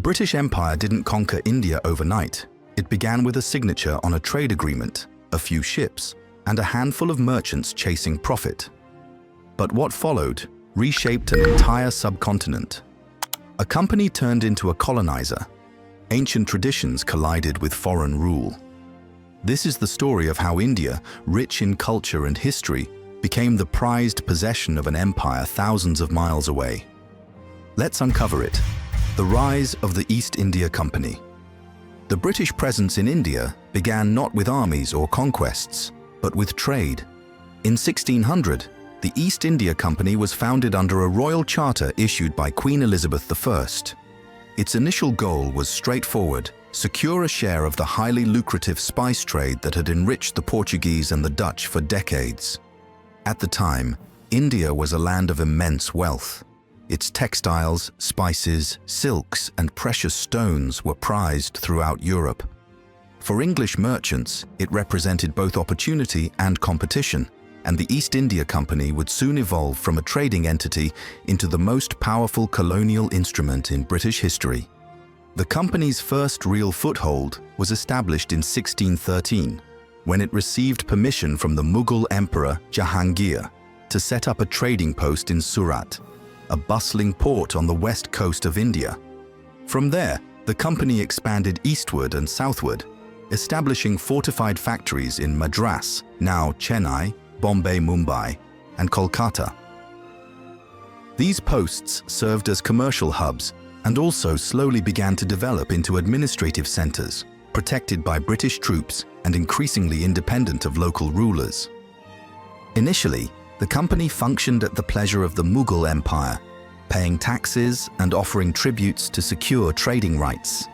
British Empire didn't conquer India overnight. It began with a signature on a trade agreement, a few ships, and a handful of merchants chasing profit. But what followed reshaped an entire subcontinent. A company turned into a colonizer. Ancient traditions collided with foreign rule. This is the story of how India, rich in culture and history, became the prized possession of an empire thousands of miles away. Let's uncover it. The rise of the East India Company. The British presence in India began not with armies or conquests, but with trade. In 1600, the East India Company was founded under a royal charter issued by Queen Elizabeth I. Its initial goal was straightforward: secure a share of the highly lucrative spice trade that had enriched the Portuguese and the Dutch for decades. At the time, India was a land of immense wealth. Its textiles, spices, silks, and precious stones were prized throughout Europe. For English merchants, it represented both opportunity and competition, and the East India Company would soon evolve from a trading entity into the most powerful colonial instrument in British history. The company's first real foothold was established in 1613, when it received permission from the Mughal Emperor Jahangir to set up a trading post in Surat, a bustling port on the west coast of India. From there, the company expanded eastward and southward, establishing fortified factories in Madras, now Chennai, Bombay, Mumbai, and Kolkata. These posts served as commercial hubs and also slowly began to develop into administrative centers, protected by British troops and increasingly independent of local rulers. Initially, the company functioned at the pleasure of the Mughal Empire, paying taxes and offering tributes to secure trading rights.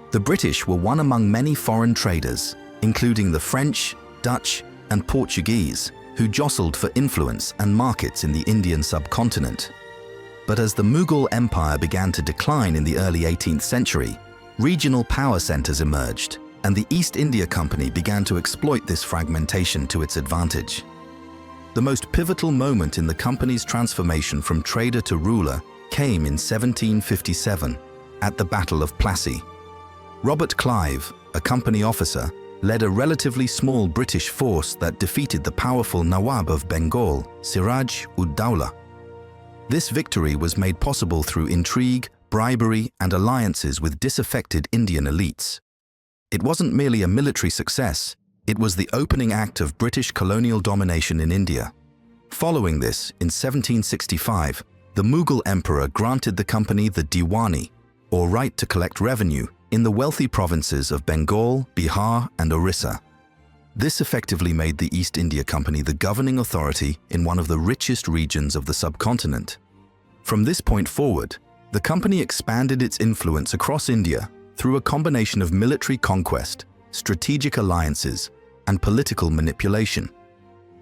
The British were one among many foreign traders, including the French, Dutch, and Portuguese, who jostled for influence and markets in the Indian subcontinent. But as the Mughal Empire began to decline in the early 18th century, regional power centers emerged, and the East India Company began to exploit this fragmentation to its advantage. The most pivotal moment in the company's transformation from trader to ruler came in 1757, at the Battle of Plassey. Robert Clive, a company officer, led a relatively small British force that defeated the powerful Nawab of Bengal, Siraj-ud-Dawla. This victory was made possible through intrigue, bribery, and alliances with disaffected Indian elites. It wasn't merely a military success, it was the opening act of British colonial domination in India. Following this, in 1765, the Mughal emperor granted the company the Diwani, or right to collect revenue, in the wealthy provinces of Bengal, Bihar, and Orissa. This effectively made the East India Company the governing authority in one of the richest regions of the subcontinent. From this point forward, the company expanded its influence across India through a combination of military conquest, strategic alliances, and political manipulation.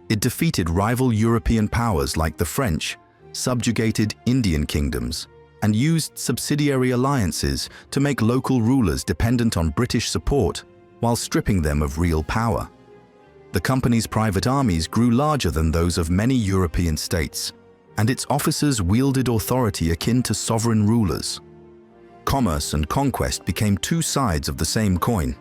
It defeated rival European powers like the French, subjugated Indian kingdoms, and used subsidiary alliances to make local rulers dependent on British support while stripping them of real power. The company's private armies grew larger than those of many European states, and its officers wielded authority akin to sovereign rulers. Commerce and conquest became two sides of the same coin.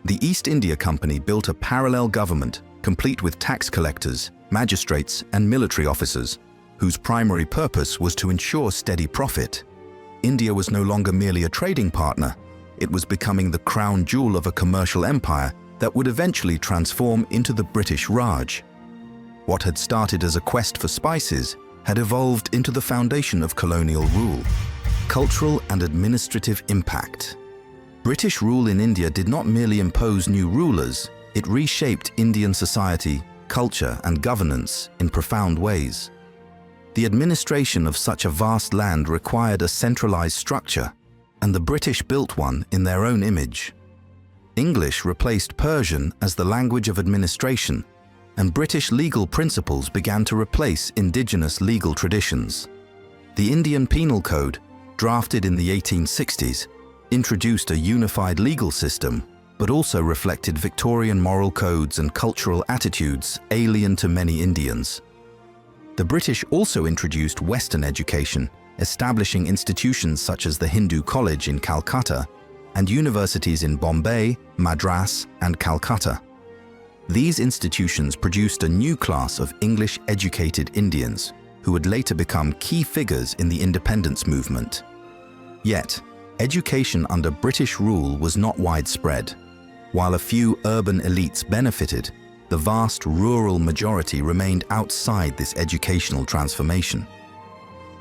The East India Company built a parallel government, complete with tax collectors, magistrates, and military officers, whose primary purpose was to ensure steady profit. India was no longer merely a trading partner, it was becoming the crown jewel of a commercial empire that would eventually transform into the British Raj. What had started as a quest for spices had evolved into the foundation of colonial rule, cultural and administrative impact. British rule in India did not merely impose new rulers, it reshaped Indian society, culture, and governance in profound ways. The administration of such a vast land required a centralized structure, and the British built one in their own image. English replaced Persian as the language of administration, and British legal principles began to replace indigenous legal traditions. The Indian Penal Code, drafted in the 1860s, introduced a unified legal system, but also reflected Victorian moral codes and cultural attitudes alien to many Indians. The British also introduced Western education, establishing institutions such as the Hindu College in Calcutta and universities in Bombay, Madras, and Calcutta. These institutions produced a new class of English-educated Indians who would later become key figures in the independence movement. Yet, education under British rule was not widespread. While a few urban elites benefited, the vast rural majority remained outside this educational transformation.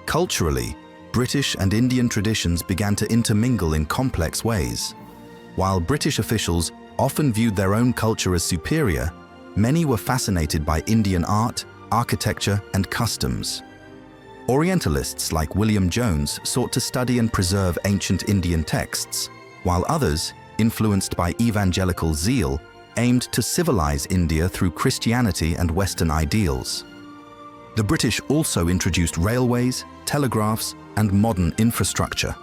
Culturally, British and Indian traditions began to intermingle in complex ways. While British officials often viewed their own culture as superior, many were fascinated by Indian art, architecture, and customs. Orientalists like William Jones sought to study and preserve ancient Indian texts, while others, influenced by evangelical zeal, aimed to civilize India through Christianity and Western ideals. The British also introduced railways, telegraphs, and modern infrastructure.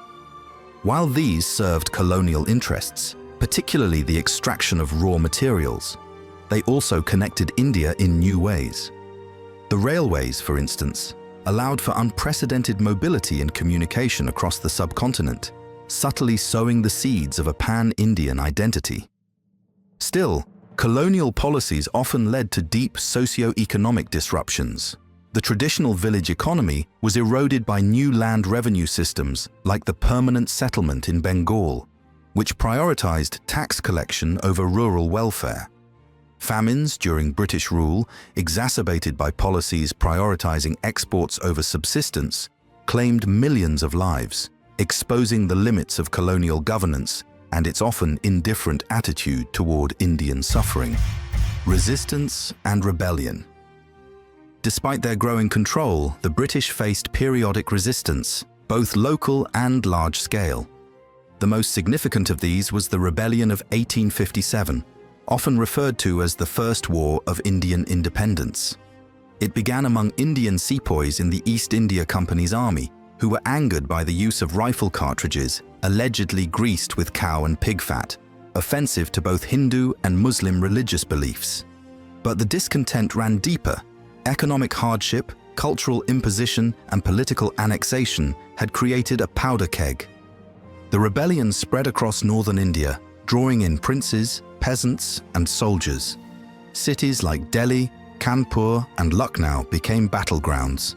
While these served colonial interests, particularly the extraction of raw materials, they also connected India in new ways. The railways, for instance, allowed for unprecedented mobility and communication across the subcontinent, subtly sowing the seeds of a pan-Indian identity. Still, colonial policies often led to deep socio-economic disruptions. The traditional village economy was eroded by new land revenue systems like the permanent settlement in Bengal, which prioritized tax collection over rural welfare. Famines during British rule, exacerbated by policies prioritizing exports over subsistence, claimed millions of lives, exposing the limits of colonial governance and its often indifferent attitude toward Indian suffering. Resistance and rebellion. Despite their growing control, the British faced periodic resistance, both local and large-scale. The most significant of these was the Rebellion of 1857, often referred to as the First War of Indian Independence. It began among Indian sepoys in the East India Company's army, who were angered by the use of rifle cartridges allegedly greased with cow and pig fat, offensive to both Hindu and Muslim religious beliefs. But the discontent ran deeper. Economic hardship, cultural imposition, and political annexation had created a powder keg. The rebellion spread across northern India, drawing in princes, peasants, and soldiers. Cities like Delhi, Kanpur, and Lucknow became battlegrounds.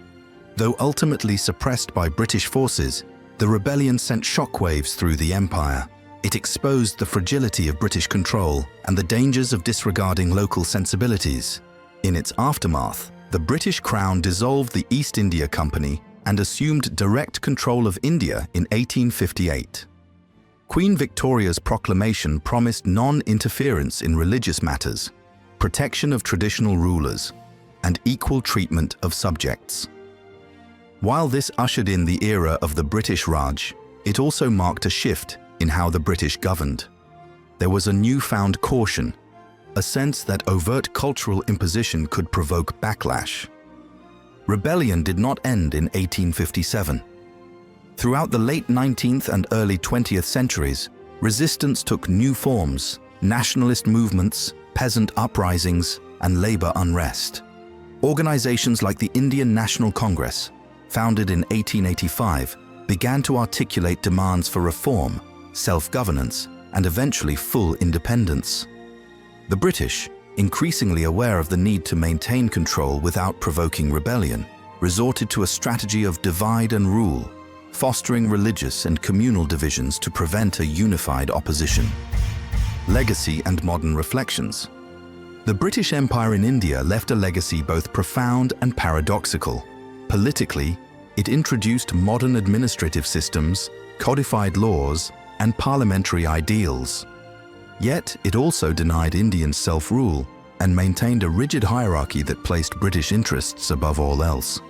Though ultimately suppressed by British forces, the rebellion sent shockwaves through the empire. It exposed the fragility of British control and the dangers of disregarding local sensibilities. In its aftermath, the British Crown dissolved the East India Company and assumed direct control of India in 1858. Queen Victoria's proclamation promised non-interference in religious matters, protection of traditional rulers, and equal treatment of subjects. While this ushered in the era of the British Raj, it also marked a shift in how the British governed. There was a newfound caution, a sense that overt cultural imposition could provoke backlash. Rebellion did not end in 1857. Throughout the late 19th and early 20th centuries, resistance took new forms: nationalist movements, peasant uprisings, and labor unrest. Organizations like the Indian National Congress, founded in 1885, began to articulate demands for reform, self-governance, and eventually full independence. The British, increasingly aware of the need to maintain control without provoking rebellion, resorted to a strategy of divide and rule, fostering religious and communal divisions to prevent a unified opposition. Legacy and modern reflections. The British Empire in India left a legacy both profound and paradoxical. Politically, it introduced modern administrative systems, codified laws, and parliamentary ideals. Yet, it also denied Indians self-rule and maintained a rigid hierarchy that placed British interests above all else.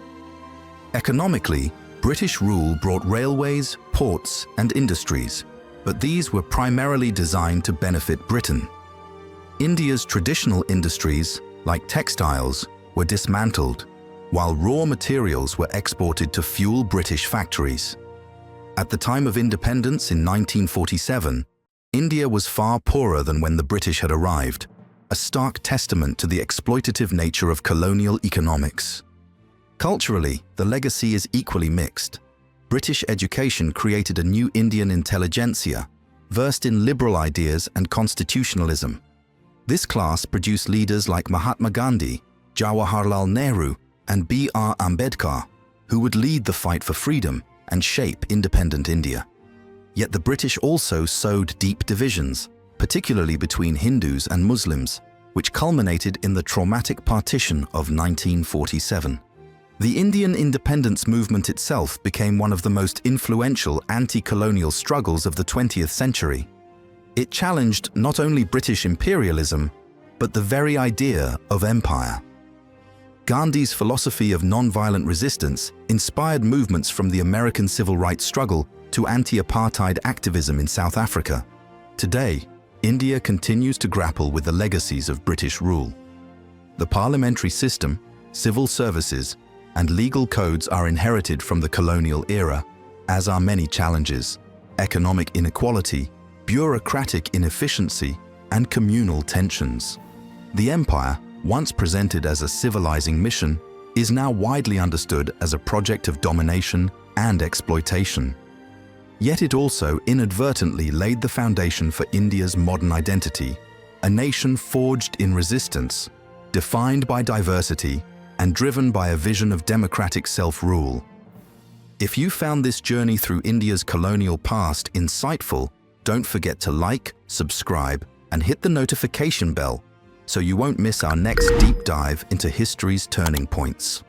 Economically, British rule brought railways, ports, and industries, but these were primarily designed to benefit Britain. India's traditional industries, like textiles, were dismantled, while raw materials were exported to fuel British factories. At the time of independence in 1947, India was far poorer than when the British had arrived, a stark testament to the exploitative nature of colonial economics. Culturally, the legacy is equally mixed. British education created a new Indian intelligentsia, versed in liberal ideas and constitutionalism. This class produced leaders like Mahatma Gandhi, Jawaharlal Nehru, and B.R. Ambedkar, who would lead the fight for freedom and shape independent India. Yet the British also sowed deep divisions, particularly between Hindus and Muslims, which culminated in the traumatic partition of 1947. The Indian independence movement itself became one of the most influential anti-colonial struggles of the 20th century. It challenged not only British imperialism, but the very idea of empire. Gandhi's philosophy of non-violent resistance inspired movements from the American civil rights struggle to anti-apartheid activism in South Africa. Today, India continues to grapple with the legacies of British rule. The parliamentary system, civil services, and legal codes are inherited from the colonial era, as are many challenges: economic inequality, bureaucratic inefficiency, and communal tensions. The empire, once presented as a civilizing mission, is now widely understood as a project of domination and exploitation. Yet it also inadvertently laid the foundation for India's modern identity, a nation forged in resistance, defined by diversity, and driven by a vision of democratic self-rule. If you found this journey through India's colonial past insightful, don't forget to like, subscribe, and hit the notification bell so you won't miss our next deep dive into history's turning points.